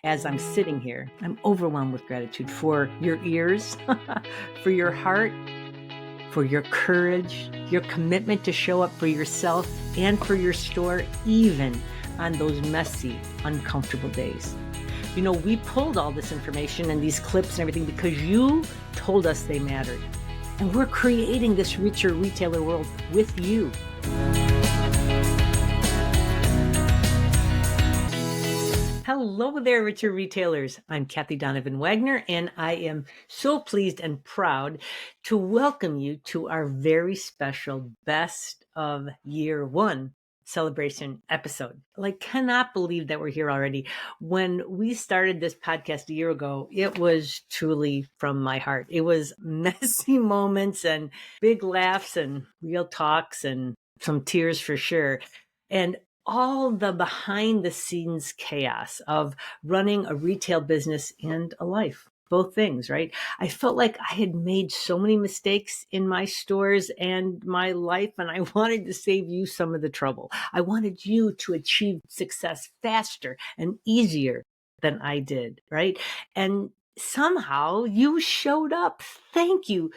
as I'm sitting here, I'm overwhelmed with gratitude for your ears, for your heart, for your courage, your commitment to show up for yourself and for your store, even on those messy, uncomfortable days. You know, we pulled all this information and these clips and everything because you told us they mattered. And we're creating this richer retailer world with you. Hello there, richer retailers. I'm Kathy Donovan Wagner, and I am so pleased and proud to welcome you to our very special Best of Year One celebration episode. Like, cannot believe that we're here already. When we started this podcast a year ago, it was truly from my heart. It was messy moments and big laughs and real talks and some tears for sure. And all the behind the scenes chaos of running a retail business and a life. Both things, right? I felt like I had made so many mistakes in my stores and my life, and I wanted to save you some of the trouble. I wanted you to achieve success faster and easier than I did, right? And somehow you showed up. Thank you.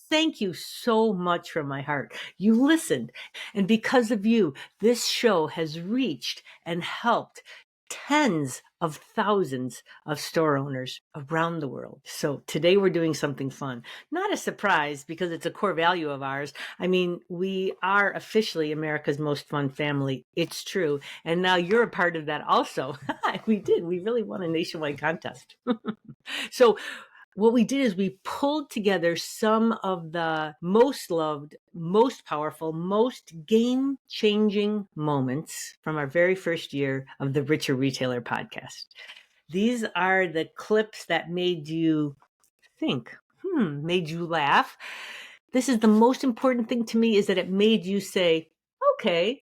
Thank you so much from my heart. You listened. And because of you, this show has reached and helped tens of thousands of store owners around the world. So today we're doing something fun. Not a surprise because it's a core value of ours. I mean, we are officially America's most fun family. It's true. And now you're a part of that also. We did. We really won a nationwide contest. So what we did is we pulled together some of the most loved, most powerful, most game-changing moments from our very first year of the Richer Retailer podcast. These are the clips that made you think, made you laugh. This is the most important thing to me, is that it made you say, okay,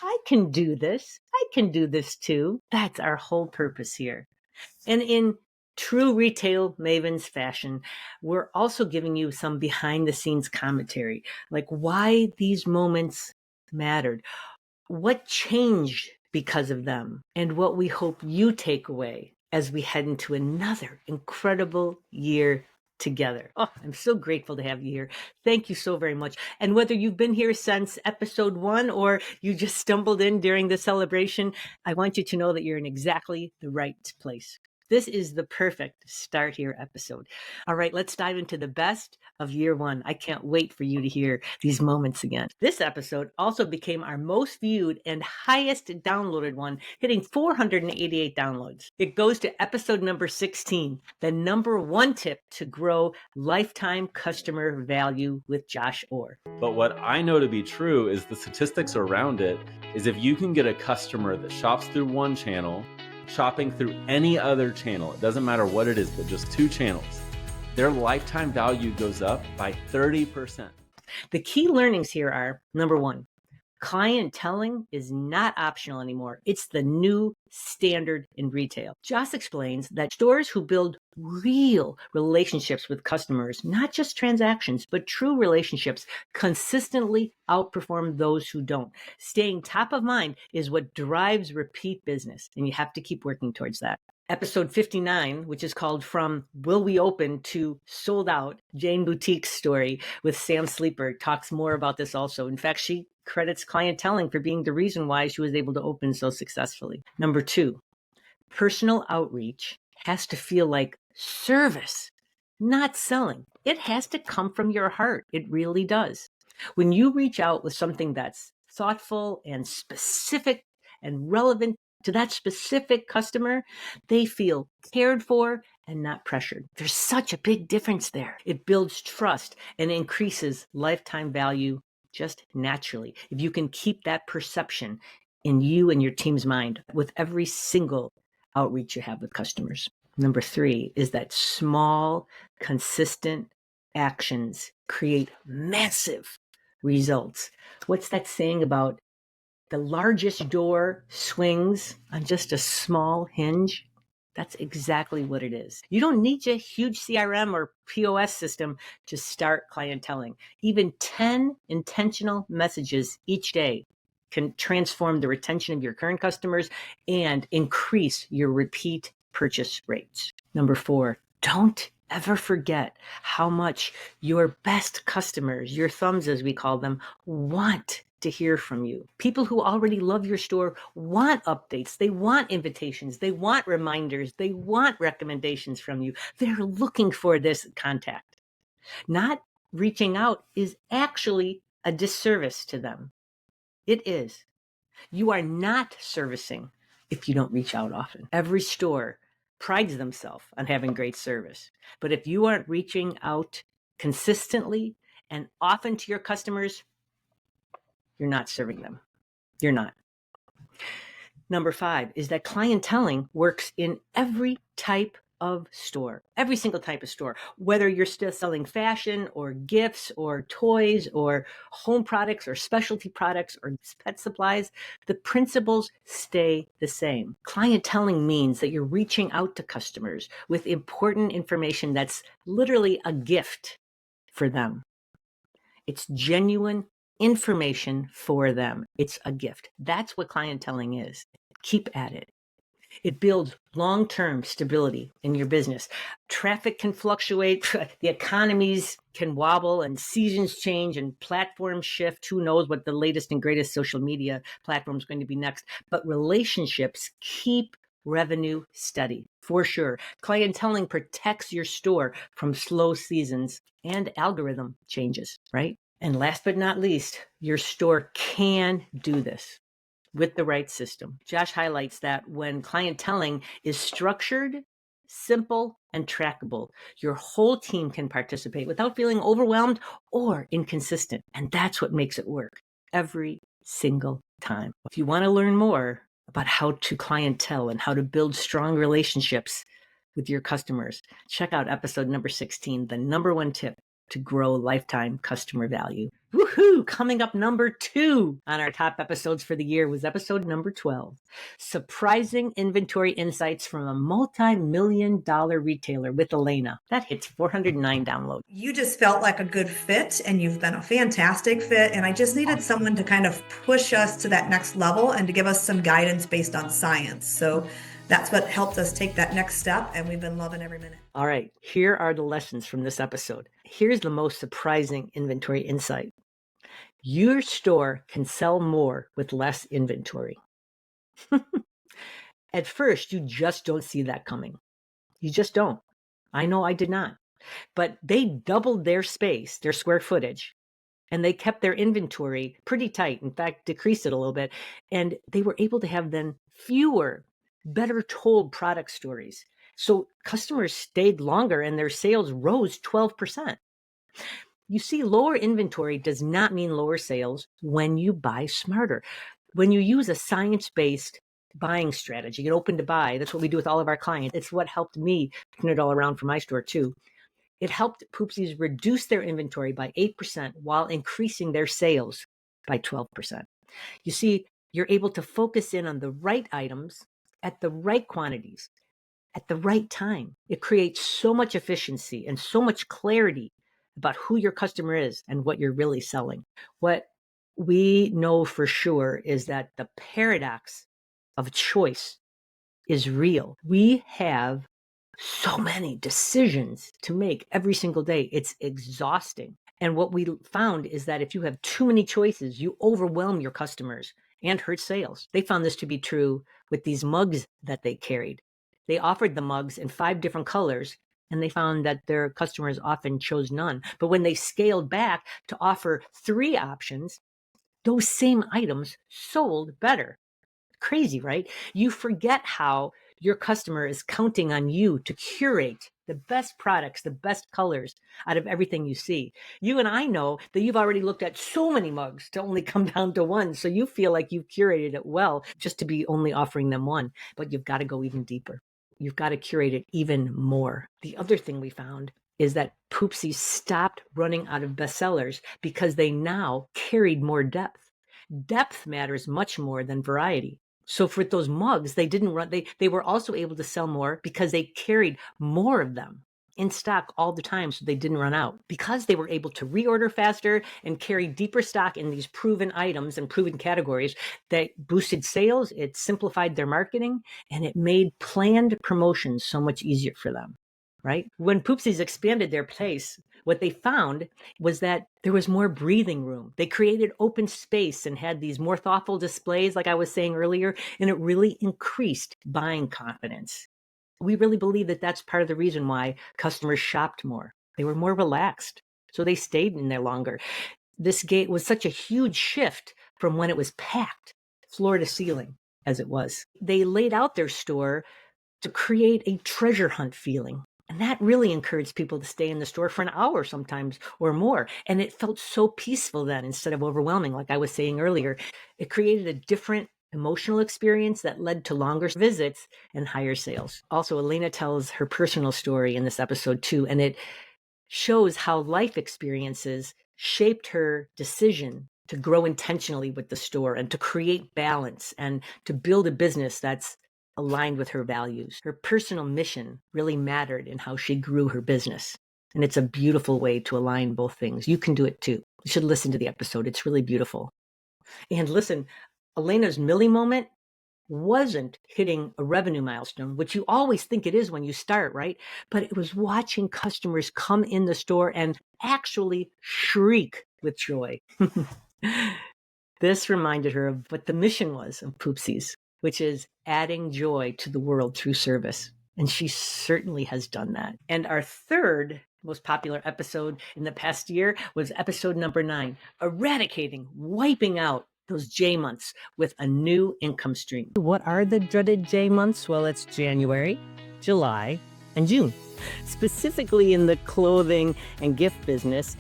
I can do this. I can do this too. That's our whole purpose here. And in true retail mavens fashion, we're also giving you some behind the scenes commentary, like why these moments mattered, what changed because of them, and what we hope you take away as we head into another incredible year together. Oh, I'm so grateful to have you here. Thank you so very much. And whether you've been here since episode 1 or you just stumbled in during the celebration, I want you to know that you're in exactly the right place. This is the perfect start here episode. All right, let's dive into the best of year one. I can't wait for you to hear these moments again. This episode also became our most viewed and highest downloaded one, hitting 488 downloads. It goes to episode number 16, the number one tip to grow lifetime customer value with Josh Orr. But what I know to be true is the statistics around it is if you can get a customer that shops through one channel, shopping through any other channel, it doesn't matter what it is, but just 2 channels, their lifetime value goes up by 30%. The key learnings here are, number 1, clienteling is not optional anymore. It's the new standard in retail. Joss explains that stores who build real relationships with customers, not just transactions, but true relationships, consistently outperform those who don't. Staying top of mind is what drives repeat business, and you have to keep working towards that. Episode 59, which is called From Will We Open to Sold Out, Jane Boutique's story with Sam Sleeper, talks more about this also. In fact, she credits clienteling for being the reason why she was able to open so successfully. Number 2, personal outreach has to feel like service, not selling. It has to come from your heart. It really does. When you reach out with something that's thoughtful and specific and relevant to that specific customer, they feel cared for and not pressured. There's such a big difference there. It builds trust and increases lifetime value just naturally. If you can keep that perception in you and your team's mind with every single outreach you have with customers. Number 3 is that small, consistent actions create massive results. What's that saying about the largest door swings on just a small hinge? That's exactly what it is. You don't need a huge CRM or POS system to start clienteling. Even 10 intentional messages each day can transform the retention of your current customers and increase your repeat purchase rates. Number 4, don't ever forget how much your best customers, your thumbs as we call them, want to hear from you. People who already love your store want updates. They want invitations. They want reminders. They want recommendations from you. They're looking for this contact. Not reaching out is actually a disservice to them. It is. You are not servicing if you don't reach out often. Every store prides themselves on having great service. But if you aren't reaching out consistently and often to your customers, you're not serving them. You're not. Number 5 is that clienteling works in every type of store, every single type of store, whether you're still selling fashion or gifts or toys or home products or specialty products or pet supplies, the principles stay the same. Clienteling means that you're reaching out to customers with important information that's literally a gift for them. It's genuine information for them. It's a gift. That's what clienteling is. Keep at it. It builds long-term stability in your business. Traffic can fluctuate, the economies can wobble, and seasons change and platforms shift. Who knows what the latest and greatest social media platform is going to be next? But relationships keep revenue steady, for sure. Clienteling protects your store from slow seasons and algorithm changes, right? And last but not least, your store can do this with the right system. Josh highlights that when clienteling is structured, simple, and trackable, your whole team can participate without feeling overwhelmed or inconsistent. And that's what makes it work every single time. If you want to learn more about how to clientele and how to build strong relationships with your customers, check out episode number 16, the number 1 tip to grow lifetime customer value. Woohoo! Coming up, number 2 on our top episodes for the year was episode number 12, Surprising Inventory Insights from a Multi-Million-Dollar Retailer with Alana. That hits 409 downloads. You just felt like a good fit, and you've been a fantastic fit, and I just needed someone to kind of push us to that next level and to give us some guidance based on science. So that's what helped us take that next step, and we've been loving every minute. All right, here are the lessons from this episode. Here's the most surprising inventory insight. Your store can sell more with less inventory. At first, you just don't see that coming. You just don't. I know I did not. But they doubled their space, their square footage, and they kept their inventory pretty tight. In fact, decreased it a little bit. And they were able to have then fewer, better told product stories. So customers stayed longer and their sales rose 12%. You see, lower inventory does not mean lower sales when you buy smarter. When you use a science-based buying strategy, an open to buy, that's what we do with all of our clients. It's what helped me turn it all around for my store too. It helped Poopsies reduce their inventory by 8% while increasing their sales by 12%. You see, you're able to focus in on the right items at the right quantities at the right time. It creates so much efficiency and so much clarity about who your customer is and what you're really selling. What we know for sure is that the paradox of choice is real. We have so many decisions to make every single day. It's exhausting. And what we found is that if you have too many choices, you overwhelm your customers and hurt sales. They found this to be true with these mugs that they carried. They offered the mugs in 5 different colors, and they found that their customers often chose none. But when they scaled back to offer 3 options, those same items sold better. Crazy, right? You forget how your customer is counting on you to curate the best products, the best colors out of everything you see. You and I know that you've already looked at so many mugs to only come down to one. So you feel like you've curated it well just to be only offering them one, but you've got to go even deeper. You've got to curate it even more. The other thing we found is that Poopsie stopped running out of bestsellers because they now carried more depth. Depth matters much more than variety. So for those mugs, they didn't run. They were also able to sell more because they carried more of them. in stock all the time so they didn't run out. Because they were able to reorder faster and carry deeper stock in these proven items and proven categories, that boosted sales, it simplified their marketing, and it made planned promotions so much easier for them, right? When Poopsies expanded their place, what they found was that there was more breathing room. They created open space and had these more thoughtful displays, like I was saying earlier, and it really increased buying confidence. We really believe that that's part of the reason why customers shopped more. They were more relaxed, so they stayed in there longer. This gate was such a huge shift from when it was packed, floor to ceiling, as it was. They laid out their store to create a treasure hunt feeling. And that really encouraged people to stay in the store for an hour sometimes or more. And it felt so peaceful then instead of overwhelming, like I was saying earlier. It created a different emotional experience that led to longer visits and higher sales. Also, Alana tells her personal story in this episode too, and it shows how life experiences shaped her decision to grow intentionally with the store and to create balance and to build a business that's aligned with her values. Her personal mission really mattered in how she grew her business. And it's a beautiful way to align both things. You can do it too. You should listen to the episode. It's really beautiful. And listen, Elena's Millie moment wasn't hitting a revenue milestone, which you always think it is when you start, right? But it was watching customers come in the store and actually shriek with joy. This reminded her of what the mission was of Poopsies, which is adding joy to the world through service. And she certainly has done that. And our third most popular episode in the past year was episode number 9, Eradicating, wiping out those J months with a new income stream. What are the dreaded J months? Well, it's January, July, and June. Specifically in the clothing and gift business,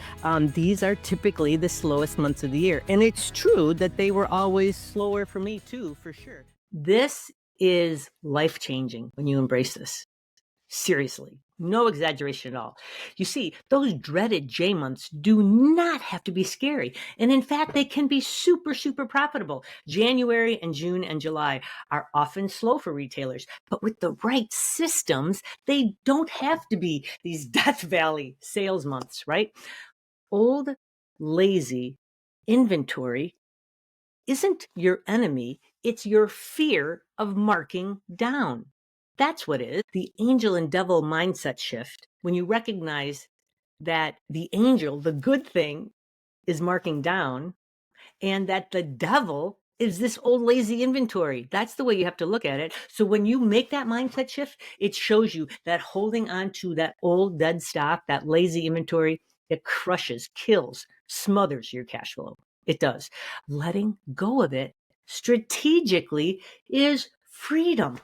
these are typically the slowest months of the year. And it's true that they were always slower for me too, for sure. This is life-changing when you embrace this. Seriously, no exaggeration at all. You see, those dreaded J months do not have to be scary. And in fact, they can be super, super profitable. January and June and July are often slow for retailers, but with the right systems, they don't have to be these Death Valley sales months, right? Old, lazy inventory isn't your enemy. It's your fear of marking down. That's what it is. The angel and devil mindset shift. When you recognize that the angel, the good thing, is marking down, and that the devil is this old lazy inventory. That's the way you have to look at it. So when you make that mindset shift, it shows you that holding on to that old dead stock, that lazy inventory, it crushes, kills, smothers your cash flow. It does. Letting go of it strategically is freedom.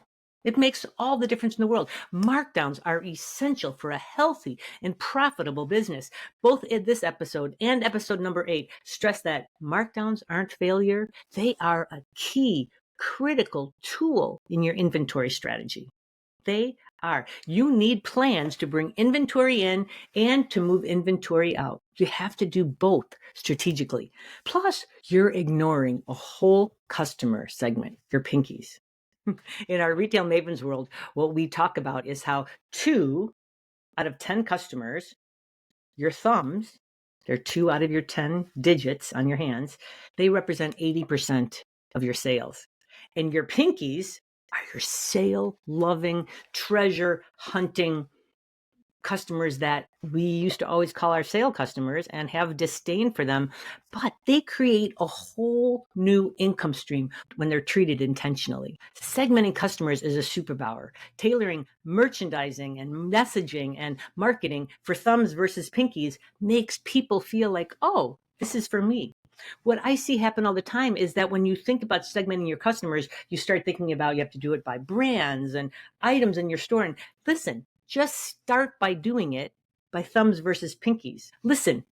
It makes all the difference in the world. Markdowns are essential for a healthy and profitable business. Both in this episode and episode number 8 stress that markdowns aren't failure. They are a key, critical tool in your inventory strategy. They are. You need plans to bring inventory in and to move inventory out. You have to do both strategically. Plus, you're ignoring a whole customer segment, your pinkies. In our Retail Mavens world, what we talk about is how 2 out of 10 customers, your thumbs, they're 2 out of your 10 digits on your hands, they represent 80% of your sales. And your pinkies are your sale-loving, treasure-hunting customers that we used to always call our sale customers and have disdain for them, but they create a whole new income stream when they're treated intentionally. Segmenting customers is a superpower. Tailoring merchandising and messaging and marketing for thumbs versus pinkies makes people feel like, oh, this is for me. What I see happen all the time is that when you think about segmenting your customers, you start thinking about you have to do it by brands and items in your store. And listen, just start by doing it by thumbs versus pinkies. Listen,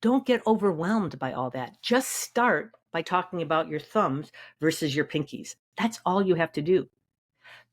don't get overwhelmed by all that. Just start by talking about your thumbs versus your pinkies. That's all you have to do.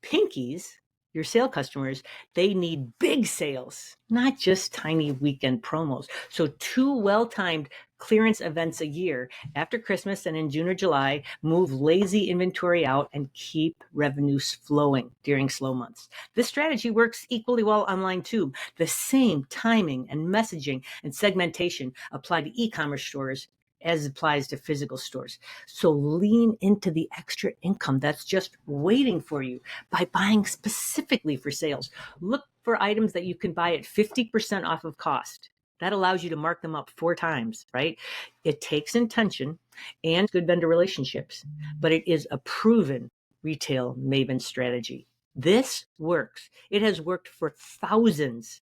Pinkies, your sale customers, they need big sales, not just tiny weekend promos. So 2 well-timed clearance events a year after Christmas and in June or July, move lazy inventory out and keep revenues flowing during slow months. This strategy works equally well online too. The same timing and messaging and segmentation apply to e-commerce stores as applies to physical stores. So lean into the extra income that's just waiting for you by buying specifically for sales. Look for items that you can buy at 50% off of cost. That allows you to mark them up 4 times, right? It takes intention and good vendor relationships, but it is a proven retail maven strategy. This works. It has worked for thousands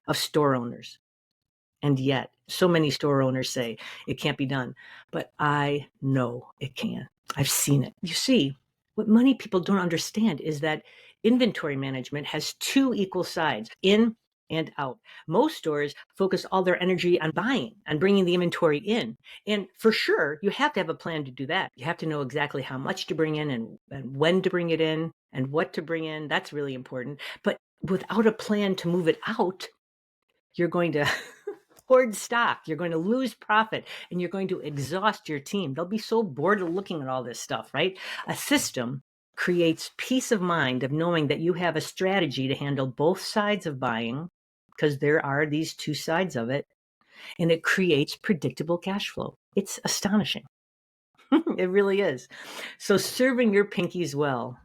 of store owners. And yet, so many store owners say it can't be done. But I know it can. I've seen it. You see, what many people don't understand is that inventory management has 2 equal sides, in and out. Most stores focus all their energy on buying and bringing the inventory in. And for sure, you have to have a plan to do that. You have to know exactly how much to bring in and when to bring it in and what to bring in. That's really important. But without a plan to move it out, you're going to hoard stock, you're going to lose profit, and you're going to exhaust your team. They'll be so bored of looking at all this stuff, right? A system creates peace of mind of knowing that you have a strategy to handle both sides of buying, because there are these 2 sides of it, and it creates predictable cash flow. It's astonishing. It really is. So serving your pinkies well,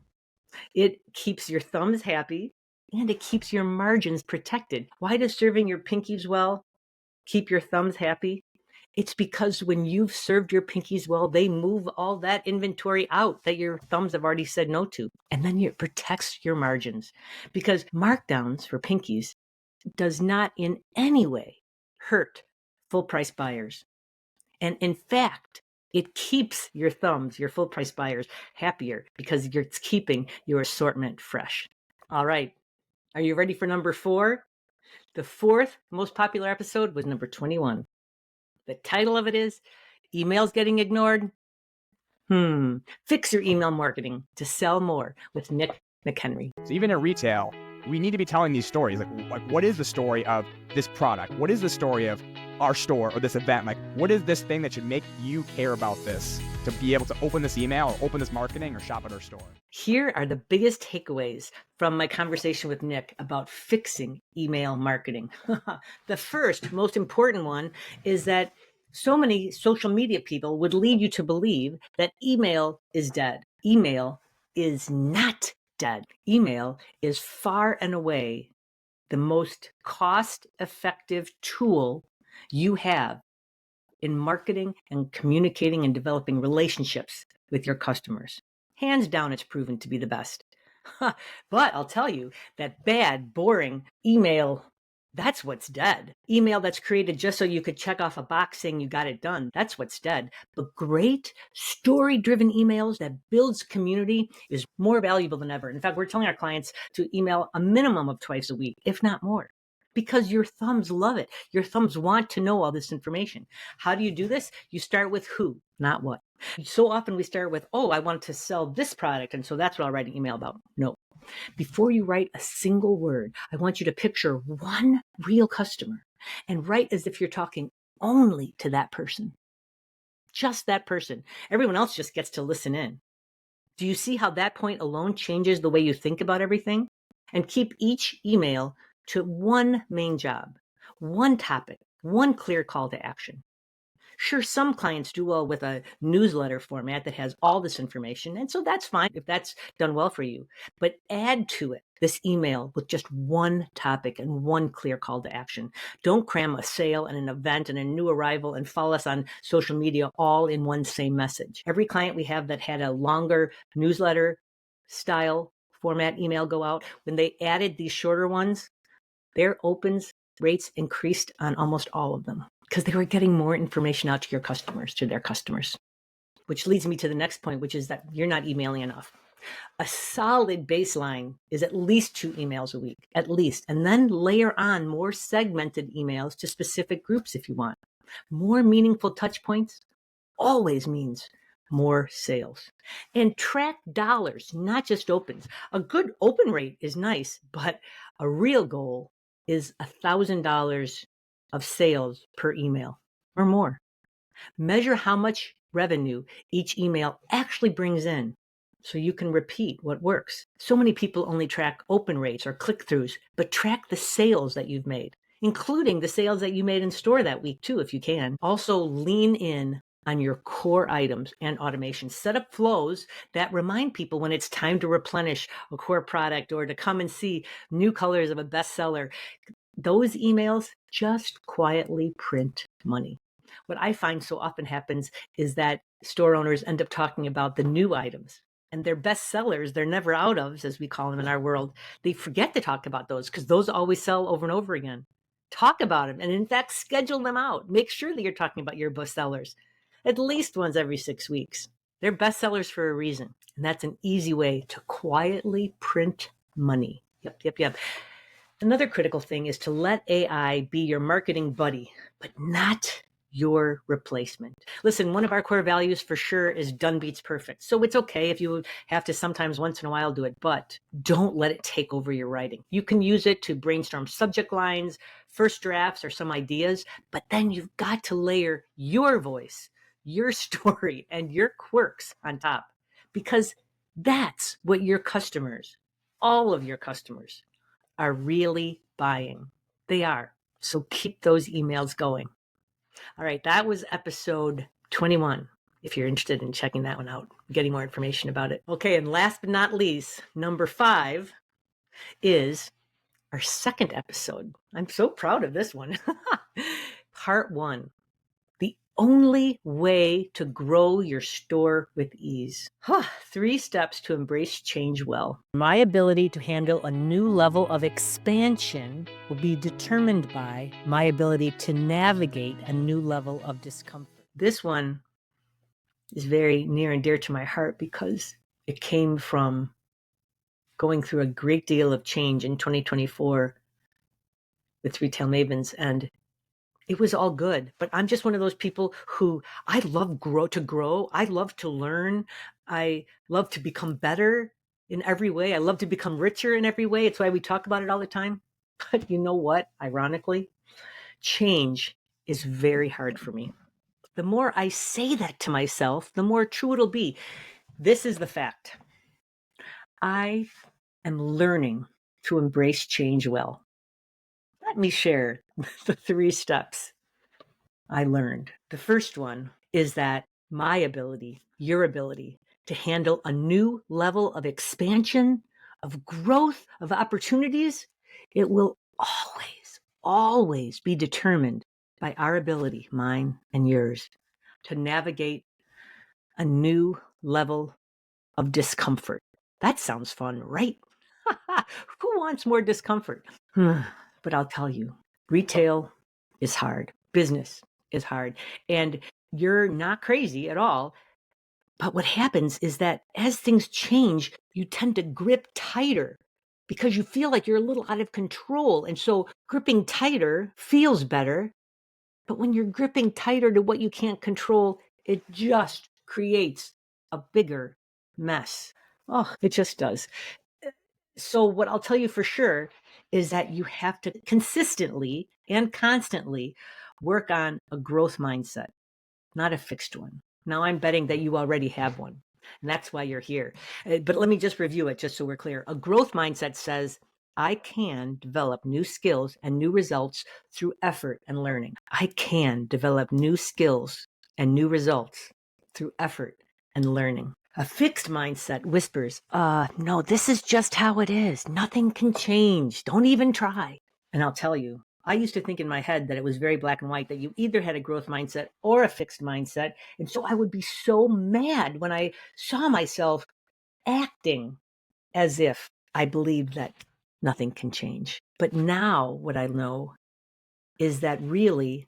it keeps your thumbs happy and it keeps your margins protected. Why does serving your pinkies well keep your thumbs happy? It's because when you've served your pinkies well, they move all that inventory out that your thumbs have already said no to. And then it protects your margins, because markdowns for pinkies does not in any way hurt full price buyers. And in fact, it keeps your thumbs, your full price buyers, happier because you're keeping your assortment fresh. All right. Are you ready for number 4? The 4th most popular episode was number 21. The title of it is Emails Getting Ignored. Fix your email marketing to sell more with Nick McHenry. So even in retail, we need to be telling these stories. Like what is the story of this product? What is the story of our store or this event? Like, what is this thing that should make you care about this to be able to open this email or open this marketing or shop at our store? Here are the biggest takeaways from my conversation with Nick about fixing email marketing. The first, most important one is that so many social media people would lead you to believe that email is dead. Email is not dead. Email is far and away the most cost-effective tool you have in marketing and communicating and developing relationships with your customers. Hands down, it's proven to be the best. But I'll tell you that bad, boring email, that's what's dead. Email that's created just so you could check off a box saying you got it done, that's what's dead. But great story-driven emails that builds community is more valuable than ever. In fact, we're telling our clients to email a minimum of twice a week, if not more, because your thumbs love it. Your thumbs want to know all this information. How do you do this? You start with who, not what. So often we start with, I want to sell this product, and so that's what I'll write an email about. No. Before you write a single word, I want you to picture one real customer and write as if you're talking only to that person. Just that person. Everyone else just gets to listen in. Do you see how that point alone changes the way you think about everything? And keep each email to one main job, one topic, one clear call to action. Sure, some clients do well with a newsletter format that has all this information, and so that's fine if that's done well for you. But add to it this email with just one topic and one clear call to action. Don't cram a sale and an event and a new arrival and follow us on social media all in one same message. Every client we have that had a longer newsletter style format email go out, when they added these shorter ones, their opens rates increased on almost all of them, because they were getting more information out to your customers, to their customers. Which leads me to the next point, which is that you're not emailing enough. A solid baseline is at least 2 emails a week, at least, and then layer on more segmented emails to specific groups if you want. More meaningful touch points always means more sales. And track dollars, not just opens. A good open rate is nice, but a real goal is $1,000 of sales per email or more. Measure how much revenue each email actually brings in so you can repeat what works. So many people only track open rates or click-throughs, but track the sales that you've made, including the sales that you made in store that week too, if you can. Also lean in on your core items and automation. Set up flows that remind people when it's time to replenish a core product or to come and see new colors of a bestseller. Those emails just quietly print money. What I find so often happens is that store owners end up talking about the new items and their best sellers, they're never out of, as we call them in our world. They forget to talk about those because those always sell over and over again. Talk about them and in fact, schedule them out. Make sure that you're talking about your best sellers at least once every 6 weeks. They're best sellers for a reason. And that's an easy way to quietly print money. Yep. Another critical thing is to let AI be your marketing buddy, but not your replacement. Listen, one of our core values for sure is done beats perfect. So it's okay if you have to sometimes once in a while do it, but don't let it take over your writing. You can use it to brainstorm subject lines, first drafts, or some ideas, but then you've got to layer your voice, your story, and your quirks on top, because that's what your customers, all of your customers, are really buying. They are. So keep those emails going. All right, that was episode 21. If you're interested in checking that one out, getting more information about it. Okay, and last but not least, number 5 is our second episode. I'm so proud of this one. Part 1. The only way to grow your store with ease. 3 steps to embrace change well. My ability to handle a new level of expansion will be determined by my ability to navigate a new level of discomfort. This one is very near and dear to my heart because it came from going through a great deal of change in 2024 with Retail Mavens, and it was all good. But I'm just one of those people who I love to grow. I love to learn. I love to become better in every way. I love to become richer in every way. It's why we talk about it all the time. But you know what? Ironically, change is very hard for me. The more I say that to myself, the more true it'll be. This is the fact. I am learning to embrace change well. Let me share the 3 steps I learned. The first one is that my ability, your ability to handle a new level of expansion, of growth, of opportunities, it will always be determined by our ability, mine and yours, to navigate a new level of discomfort. That sounds fun, right? Who wants more discomfort? But I'll tell you, retail is hard. Business is hard. And you're not crazy at all. But what happens is that as things change, you tend to grip tighter because you feel like you're a little out of control. And so gripping tighter feels better. But when you're gripping tighter to what you can't control, it just creates a bigger mess. Oh, it just does. So what I'll tell you for sure is that you have to consistently and constantly work on a growth mindset, not a fixed one. Now I'm betting that you already have one, and that's why you're here. But let me just review it just so we're clear. A growth mindset says, I can develop new skills and new results through effort and learning. I can develop new skills and new results through effort and learning. A fixed mindset whispers, no, this is just how it is. Nothing can change. Don't even try. And I'll tell you, I used to think in my head that it was very black and white, that you either had a growth mindset or a fixed mindset. And so I would be so mad when I saw myself acting as if I believed that nothing can change. But now what I know is that really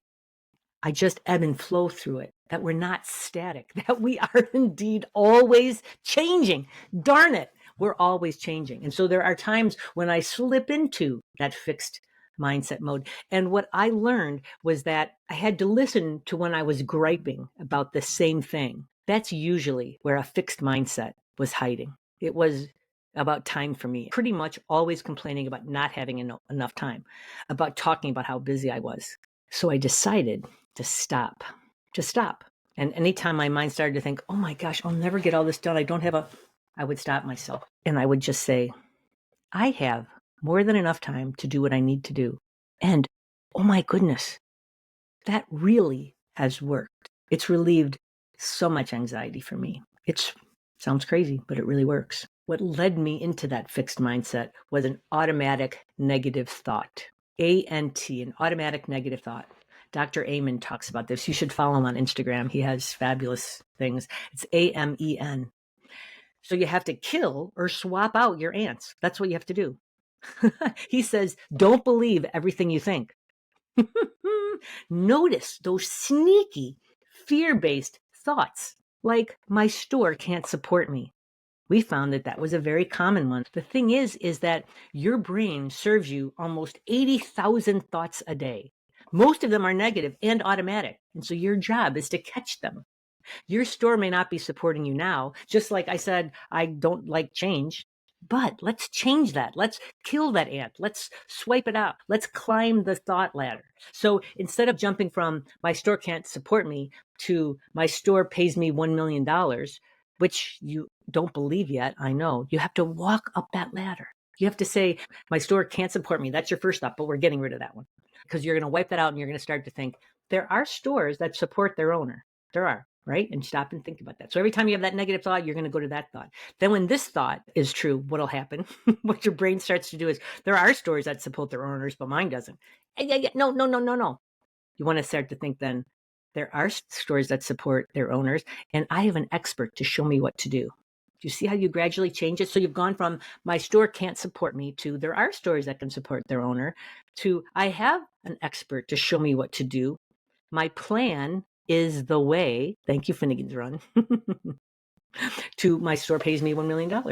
I just ebb and flow through it, that we're not static, that we are indeed always changing. Darn it, we're always changing. And so there are times when I slip into that fixed mindset mode. And what I learned was that I had to listen to when I was griping about the same thing. That's usually where a fixed mindset was hiding. It was about time for me, pretty much always complaining about not having enough time, about talking about how busy I was. So I decided to stop. to stop. And anytime my mind started to think, oh my gosh, I'll never get all this done, I would stop myself and I would just say, I have more than enough time to do what I need to do. And oh my goodness, that really has worked. It's relieved so much anxiety for me. It sounds crazy, but it really works. What led me into that fixed mindset was an automatic negative thought. ANT, an automatic negative thought. Dr. Amen talks about this. You should follow him on Instagram. He has fabulous things. It's AMEN. So you have to kill or swap out your ants. That's what you have to do. He says, don't believe everything you think. Notice those sneaky, fear-based thoughts, like my store can't support me. We found that was a very common one. The thing is that your brain serves you almost 80,000 thoughts a day. Most of them are negative and automatic. And so your job is to catch them. Your store may not be supporting you now. Just like I said, I don't like change. But let's change that. Let's kill that ant. Let's swipe it out. Let's climb the thought ladder. So instead of jumping from my store can't support me to my store pays me $1 million, which you don't believe yet, I know, you have to walk up that ladder. You have to say, my store can't support me. That's your first stop, but we're getting rid of that one. Because you're going to wipe that out and you're going to start to think, there are stores that support their owner. There are. Right? And stop and think about that. So every time you have that negative thought, you're going to go to that thought. Then when this thought is true, what'll happen, what your brain starts to do is, there are stores that support their owners, but mine doesn't. No. You want to start to think then, there are stores that support their owners, and I have an expert to show me what to do. Do you see how you gradually change it? So you've gone from my store can't support me to there are stores that can support their owner to I have an expert to show me what to do. My plan is the way, thank you, Finnegan's Run, to my store pays me $1 million.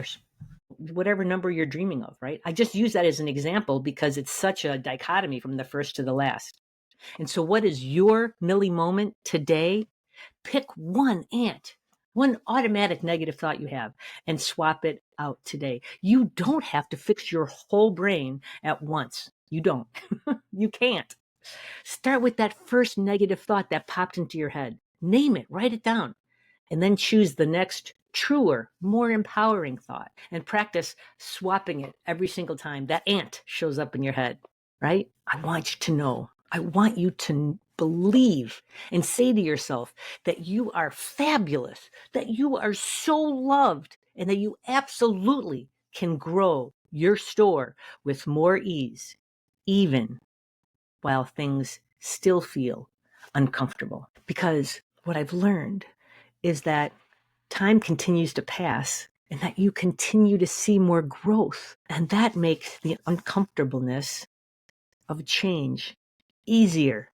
Whatever number you're dreaming of, right? I just use that as an example because it's such a dichotomy from the first to the last. And so what is your milli moment today? Pick one ant, one automatic negative thought you have, and swap it out today. You don't have to fix your whole brain at once. You don't. You can't. Start with that first negative thought that popped into your head. Name it, write it down, and then choose the next truer, more empowering thought and practice swapping it every single time that ant shows up in your head, right? I want you to know, I want you to believe and say to yourself that you are fabulous, that you are so loved, and that you absolutely can grow your store with more ease, even while things still feel uncomfortable. Because what I've learned is that time continues to pass and that you continue to see more growth. And that makes the uncomfortableness of change easier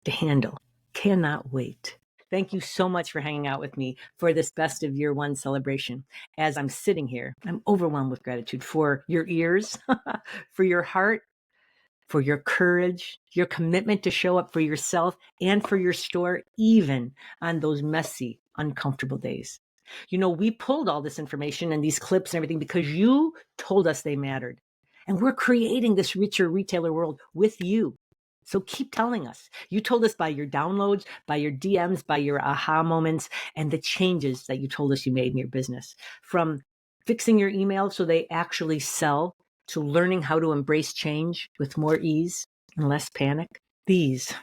to handle. Cannot wait. Thank you so much for hanging out with me for this Best of Year One celebration. As I'm sitting here, I'm overwhelmed with gratitude for your ears, for your heart, for your courage, your commitment to show up for yourself and for your store, even on those messy, uncomfortable days. You know, we pulled all this information and these clips and everything because you told us they mattered. And we're creating this richer retailer world with you. So keep telling us. You told us by your downloads, by your DMs, by your aha moments, and the changes that you told us you made in your business. From fixing your email so they actually sell, to learning how to embrace change with more ease and less panic. These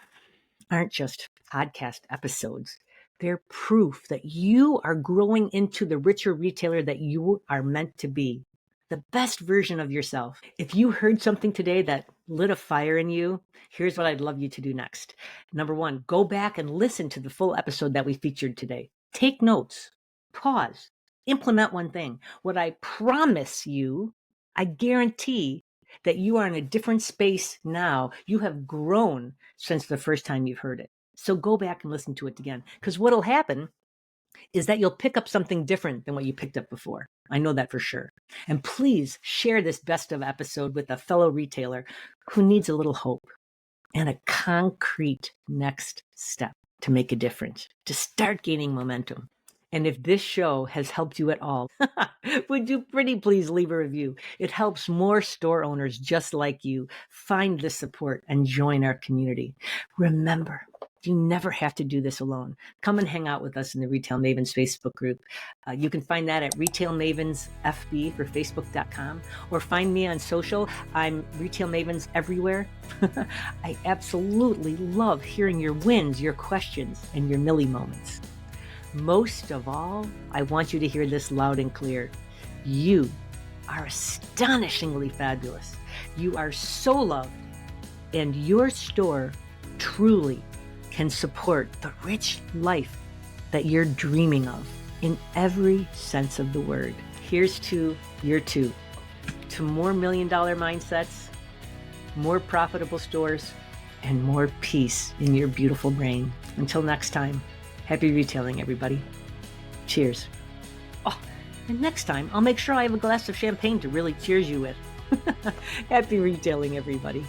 aren't just podcast episodes. They're proof that you are growing into the richer retailer that you are meant to be, the best version of yourself. If you heard something today that lit a fire in you, here's what I'd love you to do next. Number one, go back and listen to the full episode that we featured today. Take notes, pause, implement one thing. What I promise you, I guarantee that you are in a different space now. You have grown since the first time you've heard it. So go back and listen to it again. Because what'll happen is that you'll pick up something different than what you picked up before. I know that for sure. And please share this best of episode with a fellow retailer who needs a little hope and a concrete next step to make a difference, to start gaining momentum. And if this show has helped you at all, would you pretty please leave a review? It helps more store owners just like you find the support and join our community. Remember, You never have to do this alone. Come and hang out with us in the Retail Mavens Facebook group. You can find that at RetailMavensFB for Facebook.com, or find me on social. I'm Retail Mavens everywhere. I absolutely love hearing your wins, your questions, and your Millie moments. Most of all, I want you to hear this loud and clear. You are astonishingly fabulous. You are so loved, and your store truly can support the rich life that you're dreaming of in every sense of the word. Here's to your two, to more $1 million mindsets, more profitable stores, and more peace in your beautiful brain. Until next time, happy retailing, everybody. Cheers. Oh, and next time, I'll make sure I have a glass of champagne to really cheers you with. Happy retailing, everybody.